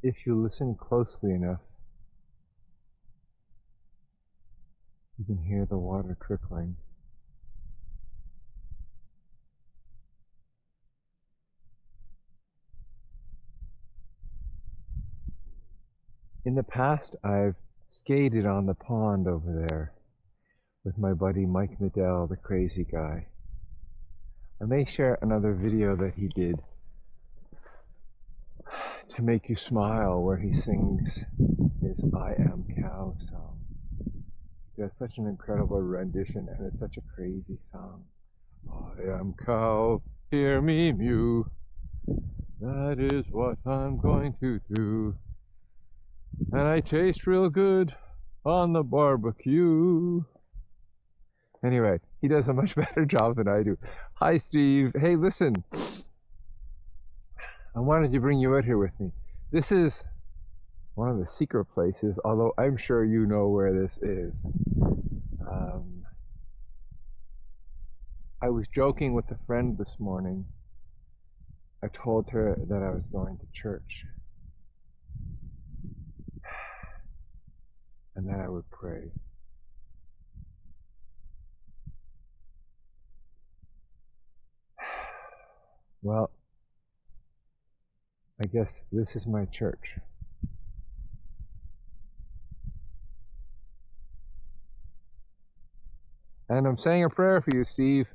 if you listen closely enough, you can hear the water trickling. In the past, I've skated on the pond over there with my buddy Mike Medell, the crazy guy. I may share another video that he did to make you smile where he sings his I Am Cow song. He does such an incredible rendition and it's such a crazy song. I am cow, hear me mew. That is what I'm going to do. And I taste real good on the barbecue. Anyway, he does a much better job than I do. Hi, Steve. Hey, listen. I wanted to bring you out here with me. This is one of the secret places, although I'm sure you know where this is. I was joking with a friend this morning. I told her that I was going to church and that I would pray. Well, I guess this is my church. And I'm saying a prayer for you, Steve.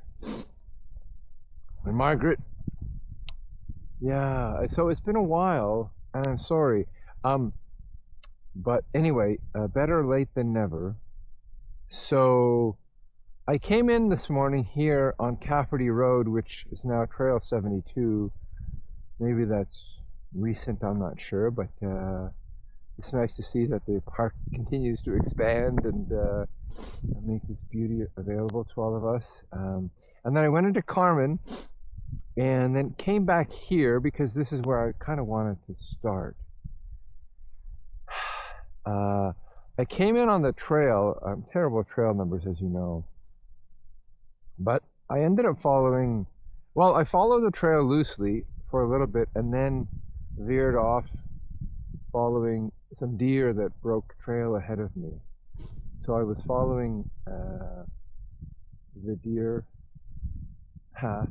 And Margaret. Yeah, so it's been a while, and I'm sorry. But anyway, better late than never. So I came in this morning here on Cafferty Road, which is now Trail 72. Maybe that's recent, I'm not sure, but it's nice to see that the park continues to expand and make this beauty available to all of us. And then I went into Carmen and then came back here because this is where I kind of wanted to start. I came in on the trail, terrible trail numbers as you know, but I ended up following, well, I followed the trail loosely for a little bit and then veered off following some deer that broke trail ahead of me. So I was following the deer path,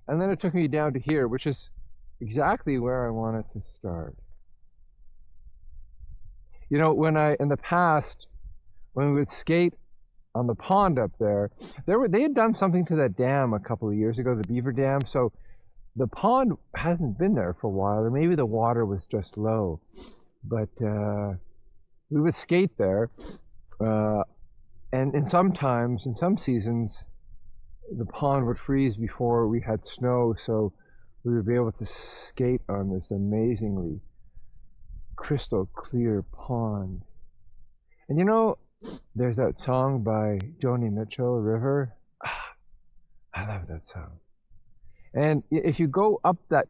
and then it took me down to here, which is exactly where I wanted to start. You know, in the past, when we would skate on the pond up there, they had done something to that dam a couple of years ago, the beaver dam. So the pond hasn't been there for a while, or maybe the water was just low. But we would skate there, and in some seasons, the pond would freeze before we had snow, so we would be able to skate on this amazingly crystal clear pond. And you know, there's that song by Joni Mitchell, River. I love that song. And if you go up that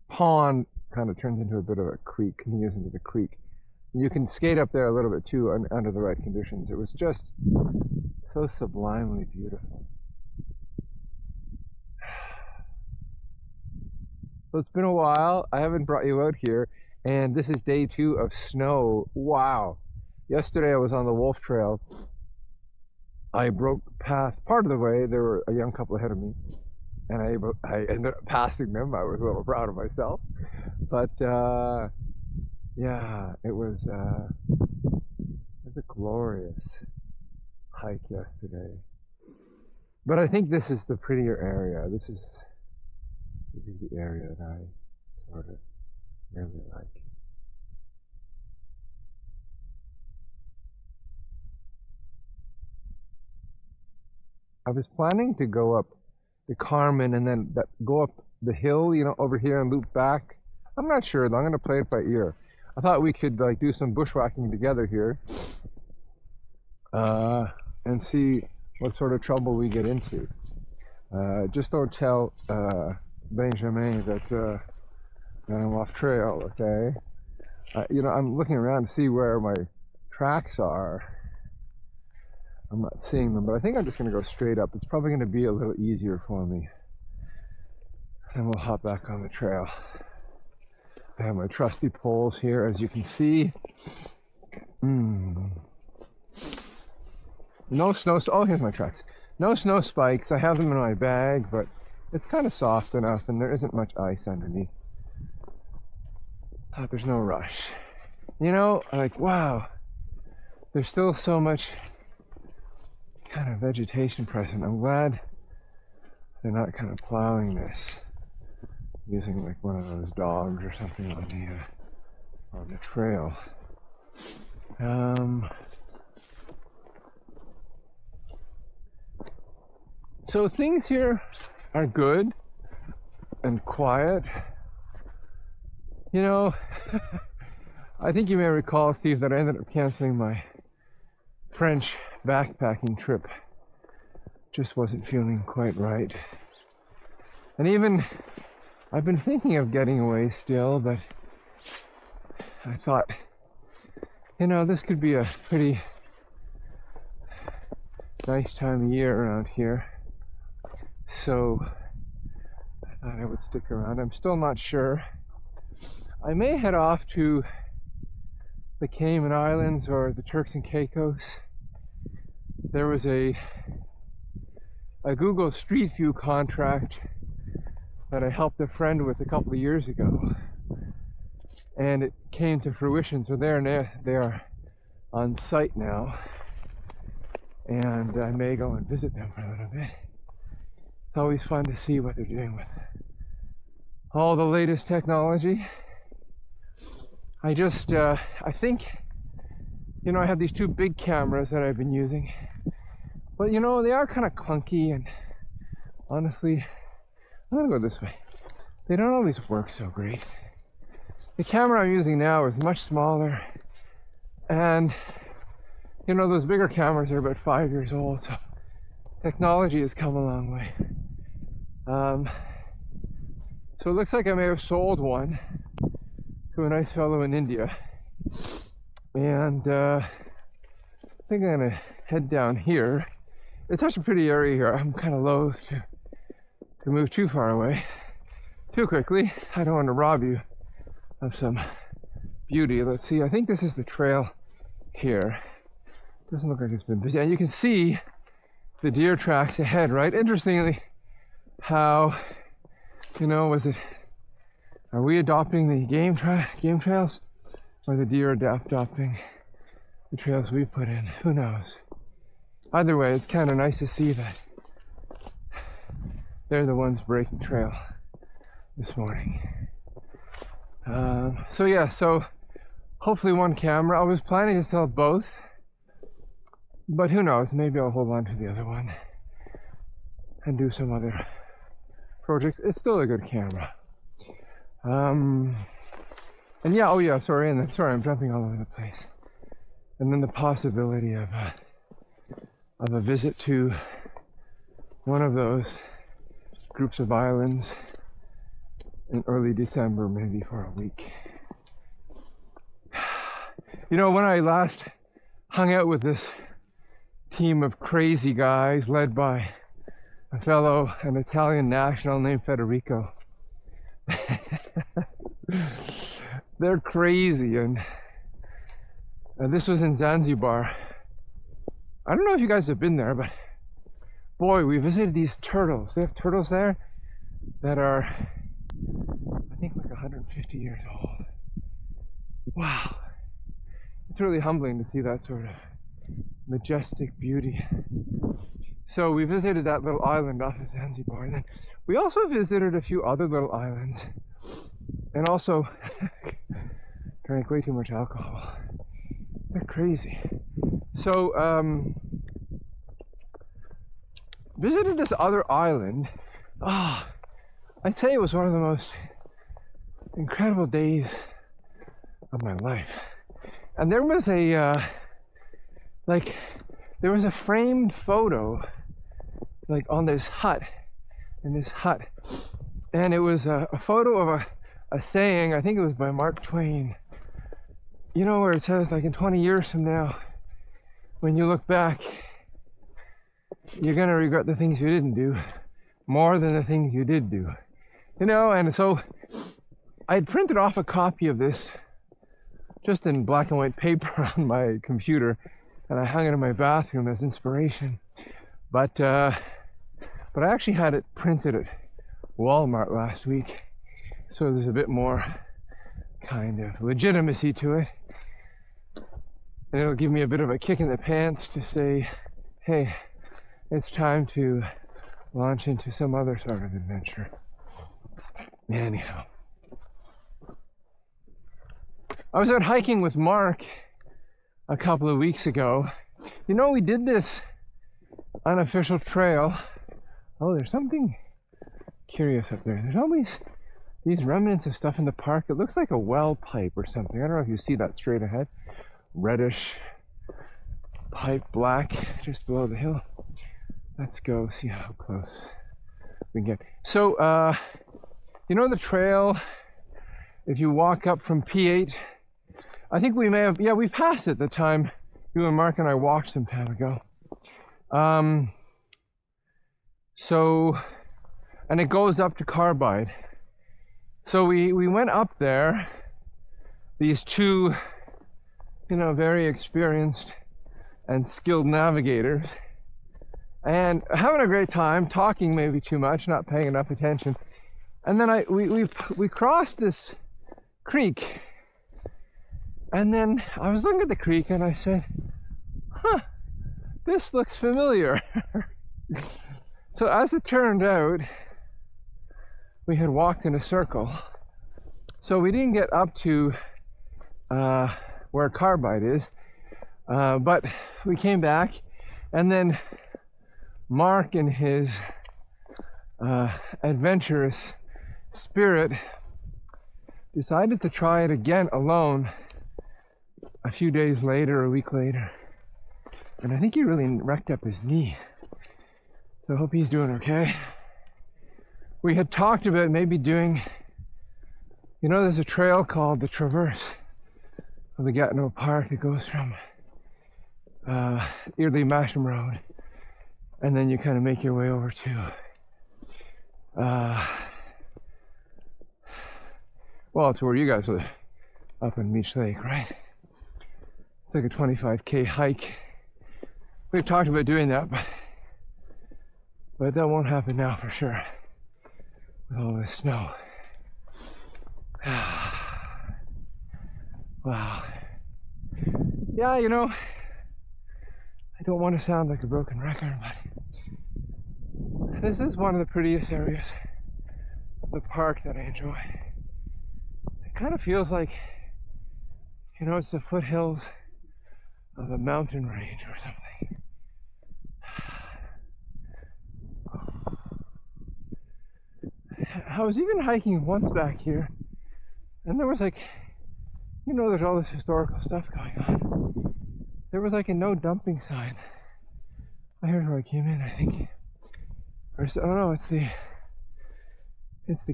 pond, kind of turns into a bit of a creek, continues into the creek. You can skate up there a little bit too under the right conditions. It was just so sublimely beautiful. So it's been a while. I haven't brought you out here, and this is day 2 of snow. Wow. Yesterday I was on the Wolf Trail. I broke past part of the way. There were a young couple ahead of me, and I ended up passing them. I was a little proud of myself. But yeah, it was a glorious hike yesterday. But I think this is the prettier area. This is the area that I sort of really like. I was planning to go up the Carmen and then go up the hill, you know, over here and loop back. I'm not sure though. I'm going to play it by ear. I thought we could like do some bushwhacking together here and see what sort of trouble we get into. Just don't tell Benjamin that I'm off trail, okay? You know, I'm looking around to see where my tracks are. I'm not seeing them, but I think I'm just going to go straight up. It's probably going to be a little easier for me. And we'll hop back on the trail. I have my trusty poles here, as you can see. No snow. Oh, here's my tracks. No snow spikes. I have them in my bag, but it's kind of soft enough, and there isn't much ice underneath. There's no rush. You know, like, wow, there's still so much kind of vegetation present. I'm glad they're not kind of plowing this using like one of those dogs or something on the trail. So things here are good and quiet. You know, I think you may recall, Steve, that I ended up canceling my French backpacking trip. Just wasn't feeling quite right. And even, I've been thinking of getting away still, but I thought, you know, this could be a pretty nice time of year around here. So I thought I would stick around. I'm still not sure. I may head off to the Cayman Islands or the Turks and Caicos. There was a Google Street View contract that I helped a friend with a couple of years ago, and it came to fruition. So they are on site now, and I may go and visit them for a little bit. It's always fun to see what they're doing with all the latest technology. I think, you know, I have these two big cameras that I've been using, but you know, they are kind of clunky, and honestly, I'm gonna go this way. They don't always work so great. The camera I'm using now is much smaller, and you know, those bigger cameras are about 5 years old, so technology has come a long way. So it looks like I may have sold one to a nice fellow in India, and I think I'm gonna head down here. It's such a pretty area here. I'm kind of loath to move too far away too quickly. I don't want to rob you of some beauty. Let's see, I think this is the trail here. Doesn't look like it's been busy, and you can see the deer tracks ahead, right? Interestingly, how, you know, are we adopting the game trails, or the deer adopting the trails we put in? Who knows? Either way, it's kind of nice to see that they're the ones breaking trail this morning. So yeah, so hopefully one camera. I was planning to sell both, but who knows? Maybe I'll hold on to the other one and do some other projects. It's still a good camera. And yeah, oh yeah, sorry, I'm jumping all over the place. And then the possibility of a visit to one of those groups of islands in early December, maybe for a week. You know, when I last hung out with this team of crazy guys led by an Italian national named Federico, they're crazy, and this was in Zanzibar. I don't know if you guys have been there, but boy, we visited these turtles. They have turtles there that are, I think, like 150 years old. Wow. It's really humbling to see that sort of majestic beauty. So we visited that little island off of Zanzibar, and then we also visited a few other little islands, and also drank way too much alcohol. They're crazy. So visited this other island. I'd say it was one of the most incredible days of my life. And there was a there was a framed photo like on this hut, and it was a photo of a saying, I think it was by Mark Twain, you know, where it says, like, in 20 years from now, when you look back, you're gonna regret the things you didn't do more than the things you did do, you know. And so I had printed off a copy of this just in black and white paper on my computer, and I hung it in my bathroom as inspiration. But I actually had it printed at Walmart last week, so there's a bit more kind of legitimacy to it. And it'll give me a bit of a kick in the pants to say, hey, it's time to launch into some other sort of adventure. Anyhow, I was out hiking with Mark a couple of weeks ago. You know, we did this unofficial trail. Oh, there's something curious up there. There's always these remnants of stuff in the park. It looks like a well pipe or something. I don't know if you see that straight ahead. Reddish pipe, black, just below the hill. Let's go see how close we can get. So, you know the trail, if you walk up from P8, I think we may have, yeah, we passed it the time you and Mark and I walked some time ago. So, and it goes up to Carbide. So we went up there, these two, you know, very experienced and skilled navigators, and having a great time, talking maybe too much, not paying enough attention. And then we crossed this creek, and then I was looking at the creek and I said, huh, this looks familiar. So as it turned out, we had walked in a circle. So we didn't get up to where Carbide is, but we came back, and then Mark, in his adventurous spirit, decided to try it again alone a few days later, a week later. And I think he really wrecked up his knee. So I hope he's doing okay. We had talked about maybe doing, you know, there's a trail called the Traverse of the Gatineau Park that goes from Eardley Masham Road, and then you kind of make your way over to well, it's where you guys live, up in Meech Lake, right? It's like a 25k hike. We've talked about doing that, but that won't happen now for sure with all this snow. Wow. Yeah, you know, I don't want to sound like a broken record, but this is one of the prettiest areas of the park that I enjoy. It kind of feels like, you know, it's the foothills of a mountain range or something. I was even hiking once back here, and there was like, you know, there's all this historical stuff going on. There was like a no dumping sign. Here's where I came in, I think. Or, oh no, it's the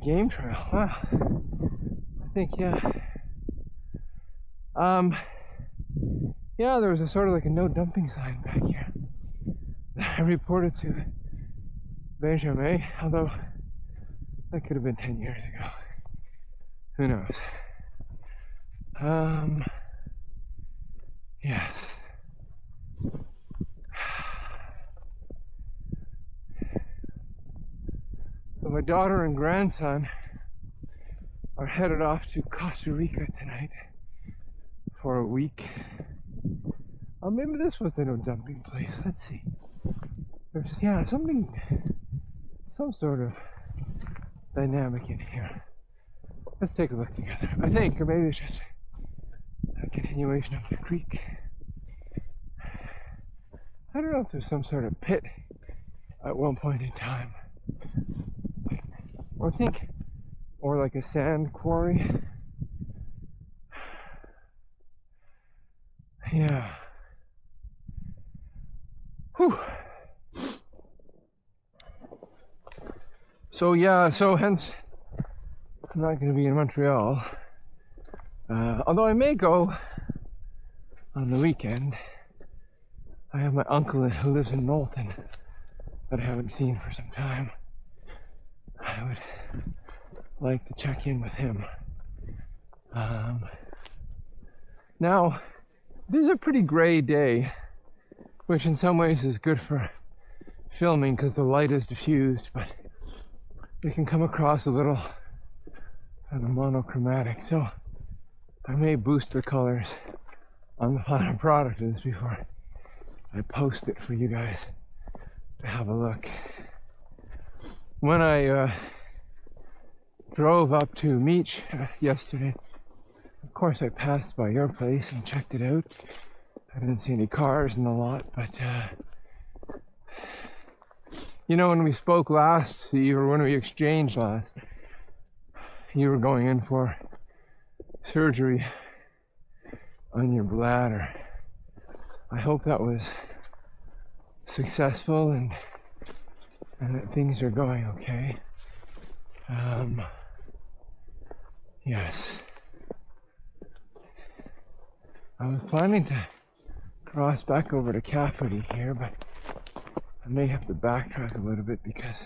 game trail. Wow. I think, yeah. Yeah, there was a sort of like a no dumping sign back here. I reported to Benjamin, although that could have been 10 years ago. Who knows? Yes. So my daughter and grandson are headed off to Costa Rica tonight for a week. Oh, maybe this was the no dumping place. Let's see. There's, yeah, some sort of dynamic in here. Let's take a look together. I think, or maybe it's just a continuation of the creek. I don't know if there's some sort of pit at one point in time. Or I think, or like a sand quarry. Yeah. Whew. So yeah, so hence I'm not going to be in Montreal. Although I may go on the weekend. I have my uncle who lives in Knowlton that I haven't seen for some time. I would like to check in with him Now, this is a pretty gray day, which in some ways is good for filming because the light is diffused, but it can come across a little kind of monochromatic. So I may boost the colors on the final product of this before I post it for you guys to have a look. When I drove up to Meech yesterday, of course I passed by your place and checked it out. I didn't see any cars in the lot, but you know, when we spoke last, or when we exchanged last, you were going in for surgery on your bladder. I hope that was successful and that things are going okay. Yes. I was planning to cross back over to Cafferty here, but I may have to backtrack a little bit because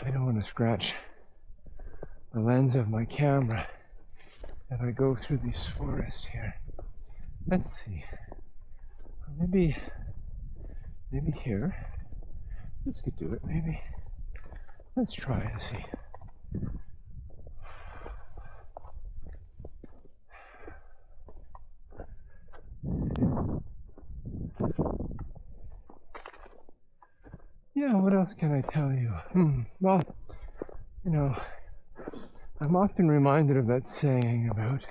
I don't want to scratch the lens of my camera if I go through this forest here. Let's see. Maybe here. This could do it, maybe. Let's try to see. Yeah, what else can I tell you? Well, you know, I'm often reminded of that saying about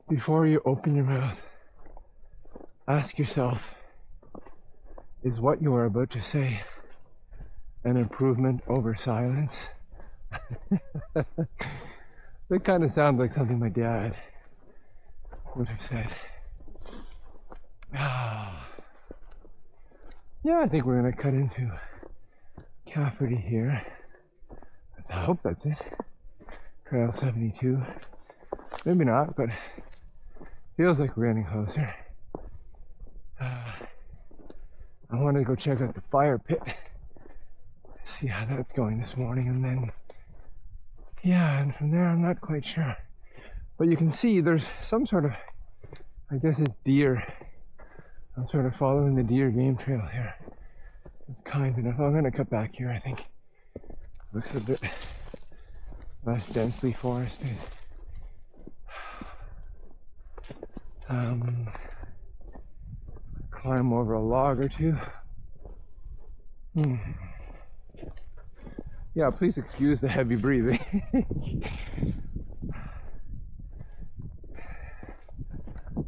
before you open your mouth, ask yourself, is what you are about to say an improvement over silence? That kind of sounds like something my dad would have said. Yeah, I think we're gonna cut into Cafferty here. I hope that's it. Trail 72. Maybe not, but feels like we're getting closer. I wanted to go check out the fire pit, see how that's going this morning, and then, yeah, and from there I'm not quite sure. But you can see there's some sort of, I guess it's deer. I'm sort of following the deer game trail here. It's kind enough. I'm gonna cut back here, I think. Looks a bit less densely forested. Climb over a log or two. Yeah, please excuse the heavy breathing.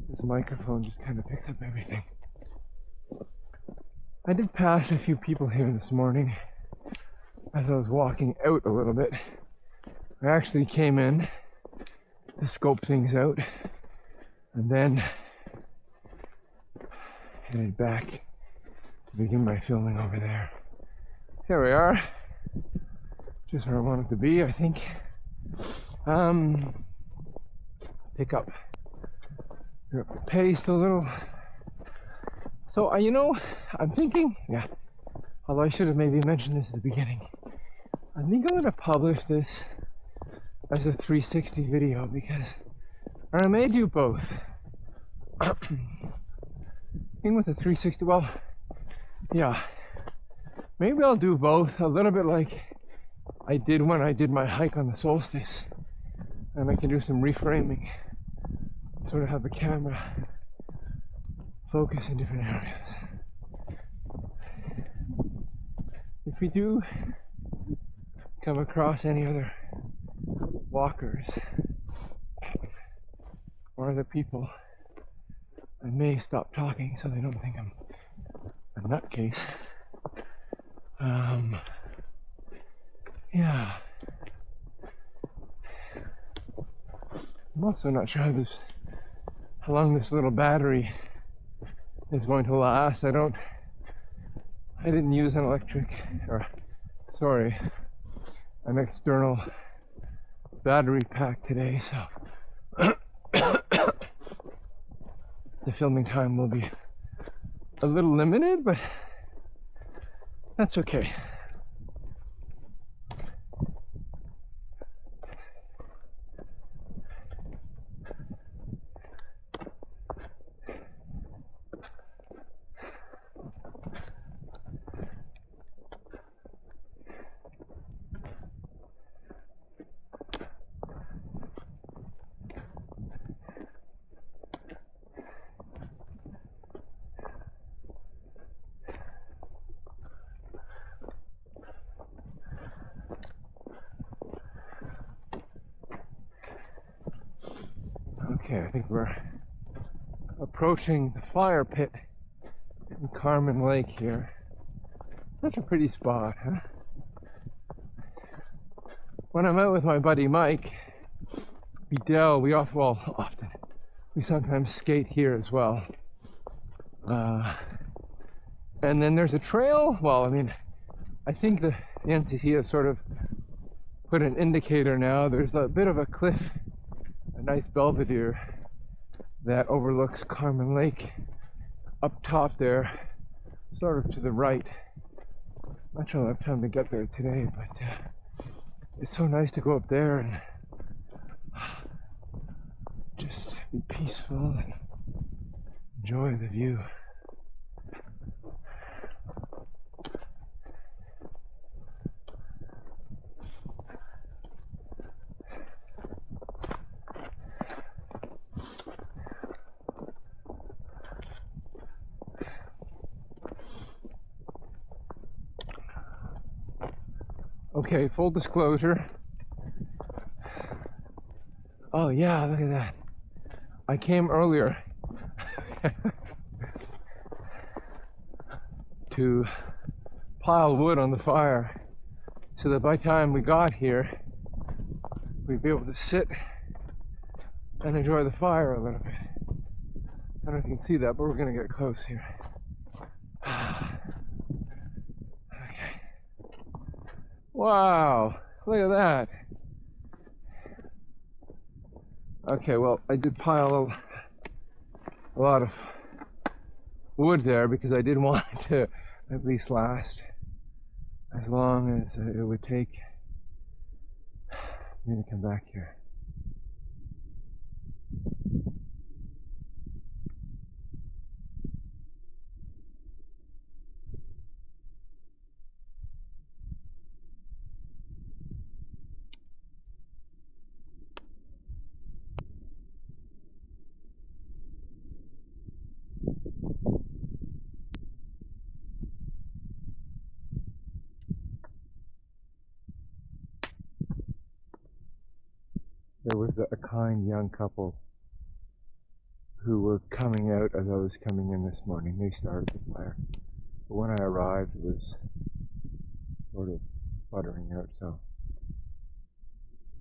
This microphone just kind of picks up everything. I did pass a few people here this morning as I was walking out a little bit. I actually came in to scope things out and then headed back to begin my filming over there. Here we are, just where I wanted to be, I think. Pick up your pace a little. So, you know, I'm thinking, yeah, although I should have maybe mentioned this at the beginning, I think I'm going to publish this as a 360 video because, or I may do both. Thing with the 360, well, yeah, maybe I'll do both, a little bit like I did when I did my hike on the solstice, and I can do some reframing, sort of have the camera focus in different areas. If we do come across any other walkers or other people, I may stop talking so they don't think I'm a nutcase. Yeah. I'm also not sure how long this little battery is going to last. I didn't use an an external battery pack today, so the filming time will be a little limited, but that's okay. Okay, I think we're approaching the fire pit in Carmen Lake here. Such a pretty spot, huh? When I'm out with my buddy Mike Bedell, we sometimes skate here as well. And then there's a trail. Well, I mean, I think the NCT has sort of put an indicator now. There's a bit of a cliff, a nice belvedere that overlooks Carmen Lake up top there, sort of to the right. Not sure I'll have time to get there today, but it's so nice to go up there and just be peaceful and enjoy the view. Okay, full disclosure. Oh yeah, look at that. I came earlier to pile wood on the fire so that by the time we got here, we'd be able to sit and enjoy the fire a little bit. I don't know if you can see that, but we're gonna get close here. Okay. Wow, look at that. Okay, well, I did pile a lot of wood there because I did want it to at least last as long as it would take me to come back here. There was a kind young couple who were coming out as I was coming in this morning. They started the fire. But when I arrived, it was sort of sputtering out, so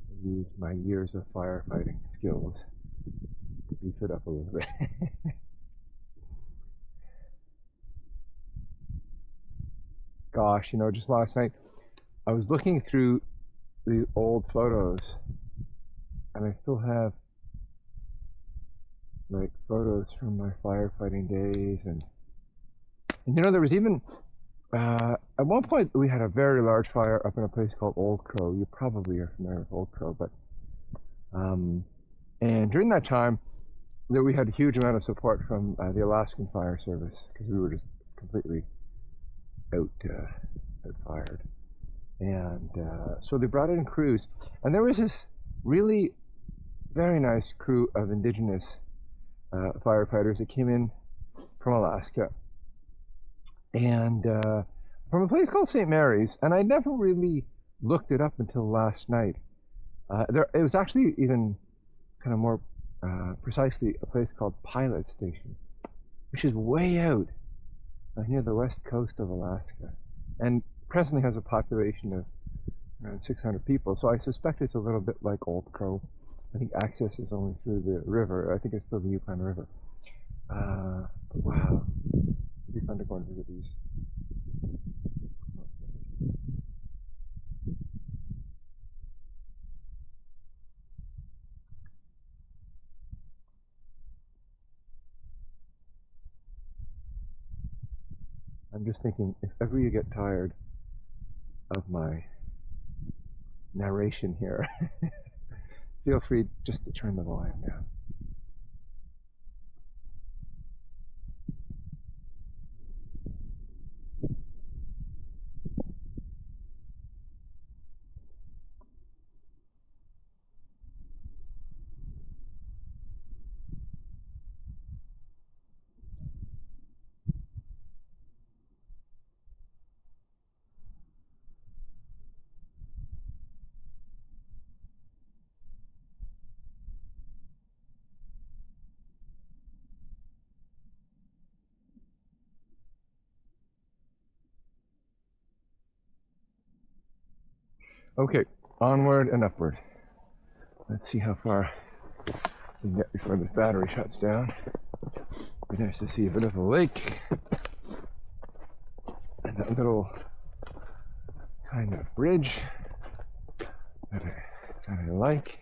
I used my years of firefighting skills to beef it up a little bit. Gosh, you know, just last night, I was looking through the old photos, and I still have like photos from my firefighting days, and you know, there was even at one point we had a very large fire up in a place called Old Crow. You probably are familiar with Old Crow, but and during that time that we had a huge amount of support from the Alaskan Fire Service because we were just completely outfired, and so they brought in crews, and there was this really very nice crew of indigenous firefighters that came in from Alaska, and from a place called St. Mary's, and I never really looked it up until last night. It was actually even kind of more precisely a place called Pilot Station, which is way out near the west coast of Alaska, and presently has a population of around 600 people. So I suspect it's a little bit like Old Crow. I think access is only through the river. I think it's still the Yukon River. But wow, it'd be fun to go and visit these. I'm just thinking, if ever you get tired of my narration here, feel free just to turn the volume down. Okay, onward and upward. Let's see how far we can get before the battery shuts down. Be nice to see a bit of the lake and that little kind of bridge that I like.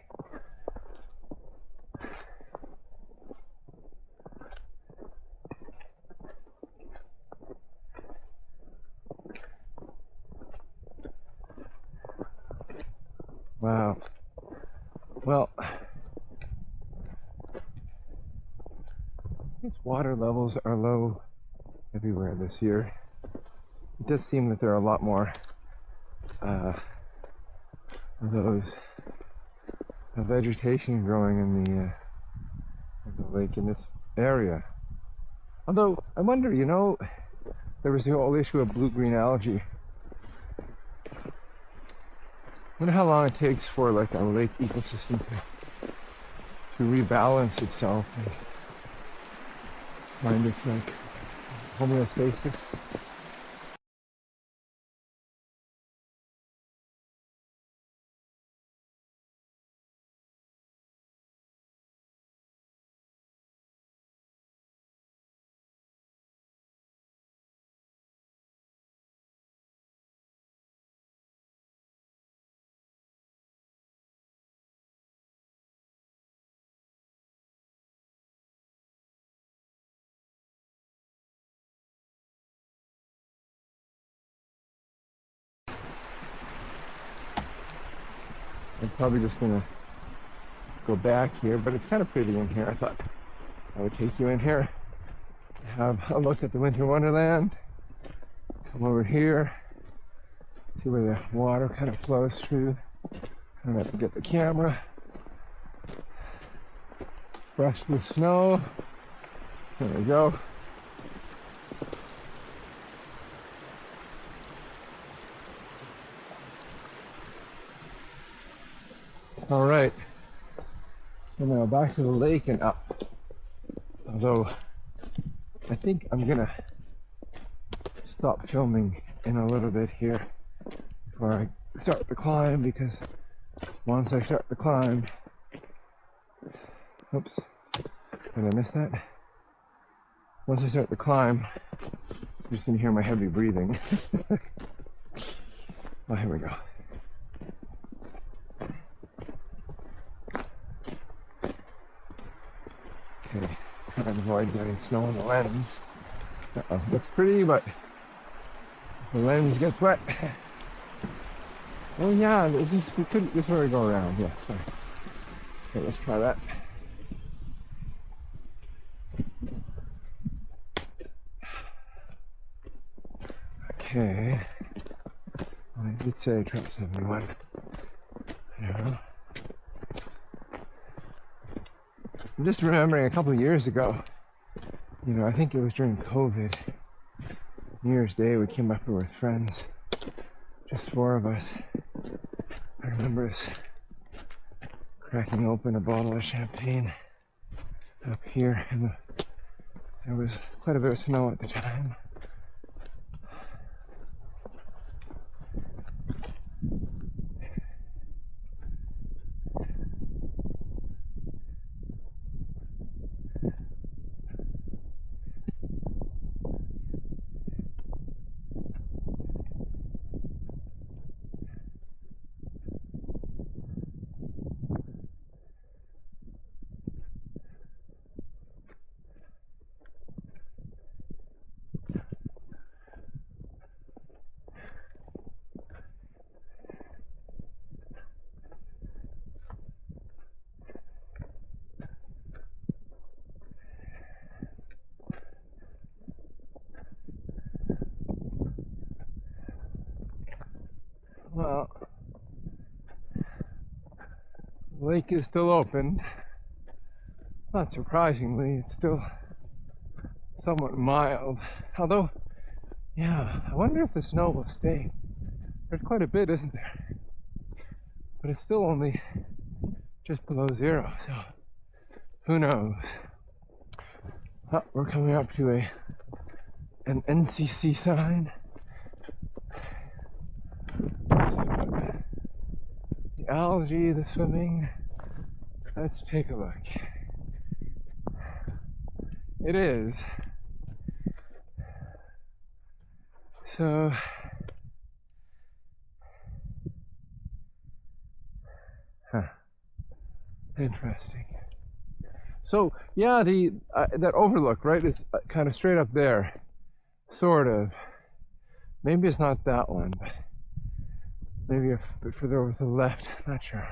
Wow. Well, its water levels are low everywhere this year. It does seem that there are a lot more of those vegetation growing in the lake in this area. Although, I wonder, you know, there was the whole issue of blue-green algae. I wonder how long it takes for like a lake ecosystem to rebalance itself and find its like homeostasis. I'm probably just gonna go back here, but it's kind of pretty in here. I thought I would take you in here, have a look at the Winter Wonderland, come over here, see where the water kind of flows through. I don't have to get the camera, brush the snow. There we go. All right, so now back to the lake and up. Although I think I'm gonna stop filming in a little bit here before I start the climb, because once I start the climb, oops, did I miss that? Once I start the climb, you're just gonna hear my heavy breathing. Oh, here we go. Okay, try to avoid getting snow on the lens. Uh-oh, looks pretty, but the lens gets wet. Oh yeah, this is where we go around. Yeah, sorry. Okay, let's try that. Okay. I did say trap 71. Yeah. I'm just remembering a couple of years ago, you know, I think it was during COVID, New Year's Day, we came up here with friends, just 4 of us. I remember us cracking open a bottle of champagne up here, and there was quite a bit of snow at the time. Well, the lake is still open. Not surprisingly, it's still somewhat mild. Although, yeah, I wonder if the snow will stay. There's quite a bit, isn't there? But it's still only just below 0, so who knows? Oh, we're coming up to an NCC sign. algae, the swimming. Let's take a look. It is. So, interesting. So, yeah, the that overlook, right, is kind of straight up there, sort of. Maybe it's not that one, but maybe a bit further over to the left. Not sure.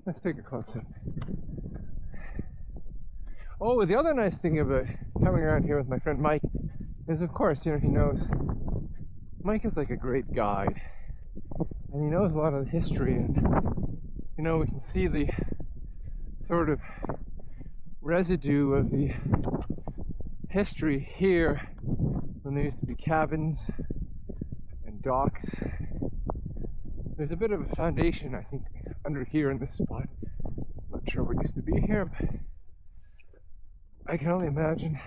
Let's take a close up. Oh, the other nice thing about coming around here with my friend Mike is, of course, you know, he knows. Mike is like a great guide, and he knows a lot of the history, and you know, we can see the sort of residue of the history here when there used to be cabins and docks. There's a bit of a foundation, I think, under here in this spot. Not sure what used to be here, but I can only imagine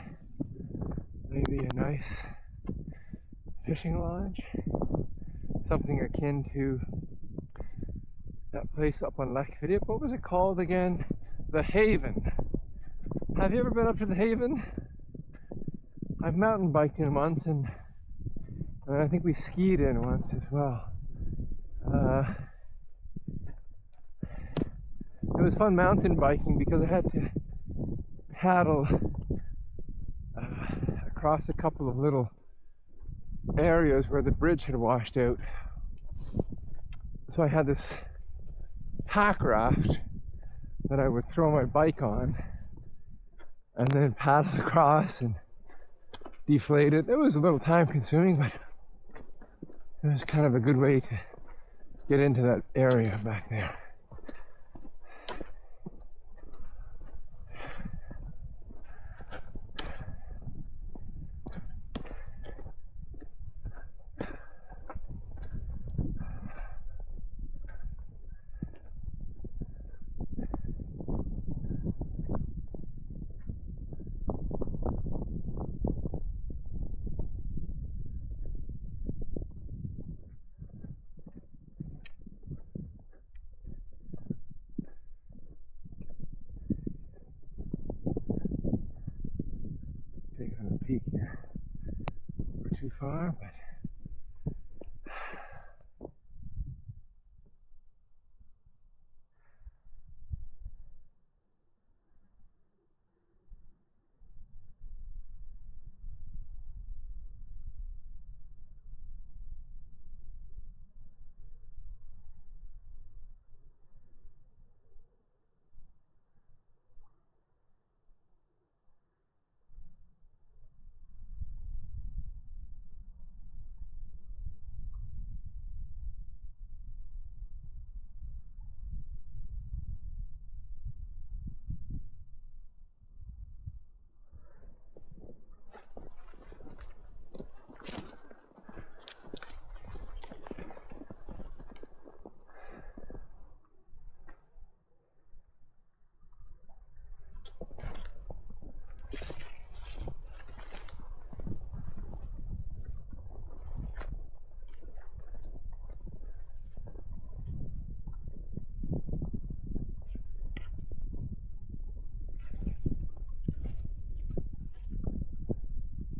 maybe a nice fishing lodge, something akin to that place up on Lake Philippe. What was it called again? The Haven. Have you ever been up to the Haven? I've mountain biked in once, and I think we skied in once as well. It was fun mountain biking because I had to paddle across a couple of little areas where the bridge had washed out. So I had this pack raft that I would throw my bike on and then paddle across and deflate it. It was a little time consuming, but it was kind of a good way to get into that area back there. Taking a peek here. We're too far, but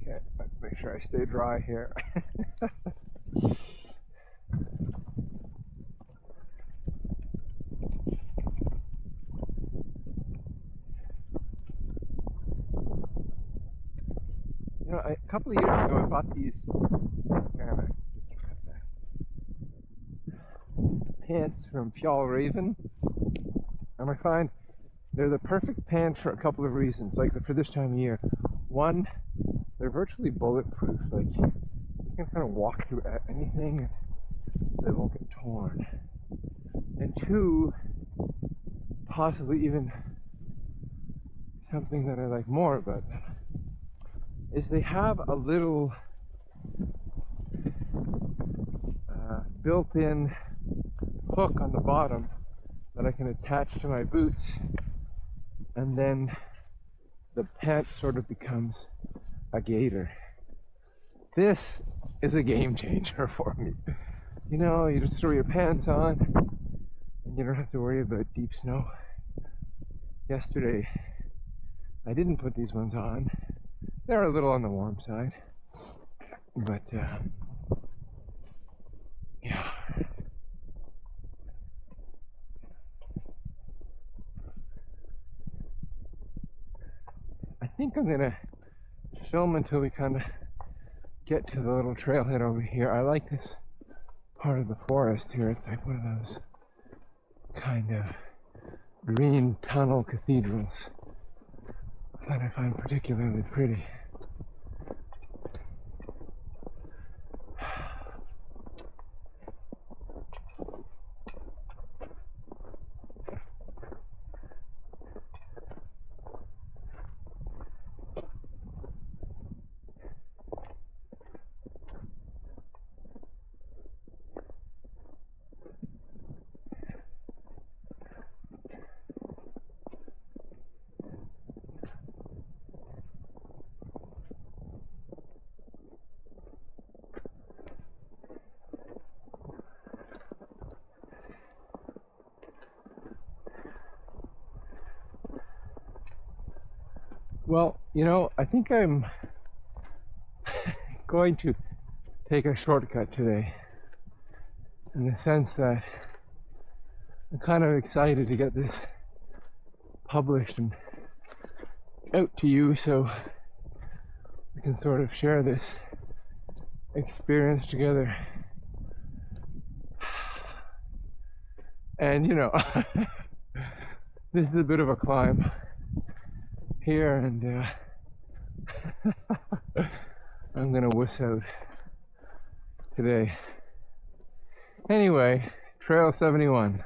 okay, let's make sure I stay dry here. You know, a couple of years ago I bought these pants from Fjallraven, and I find they're the perfect pants for a couple of reasons, like for this time of year. One, they're virtually bulletproof. Like, you can kind of walk through anything that won't get torn. And two, possibly even something that I like more about them, is they have a little built-in hook on the bottom that I can attach to my boots, and then the pant sort of becomes a gaiter. This is a game changer for me. You know, you just throw your pants on and you don't have to worry about deep snow. Yesterday, I didn't put these ones on. They're a little on the warm side, but yeah. I think I'm gonna film until we kind of get to the little trailhead over here. I like this part of the forest here. It's like one of those kind of green tunnel cathedrals that I find particularly pretty. Well, you know, I think I'm going to take a shortcut today, in the sense that I'm kind of excited to get this published and out to you so we can sort of share this experience together. And you know, this is a bit of a climb here, and I'm gonna wuss out today. Anyway, Trail 71,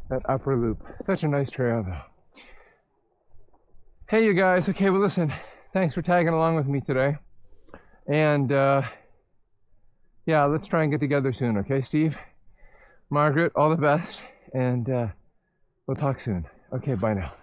that upper loop. Such a nice trail though. Hey you guys, okay, well listen, thanks for tagging along with me today. And yeah, let's try and get together soon, okay, Steve? Margaret, all the best, and we'll talk soon. Okay, bye now.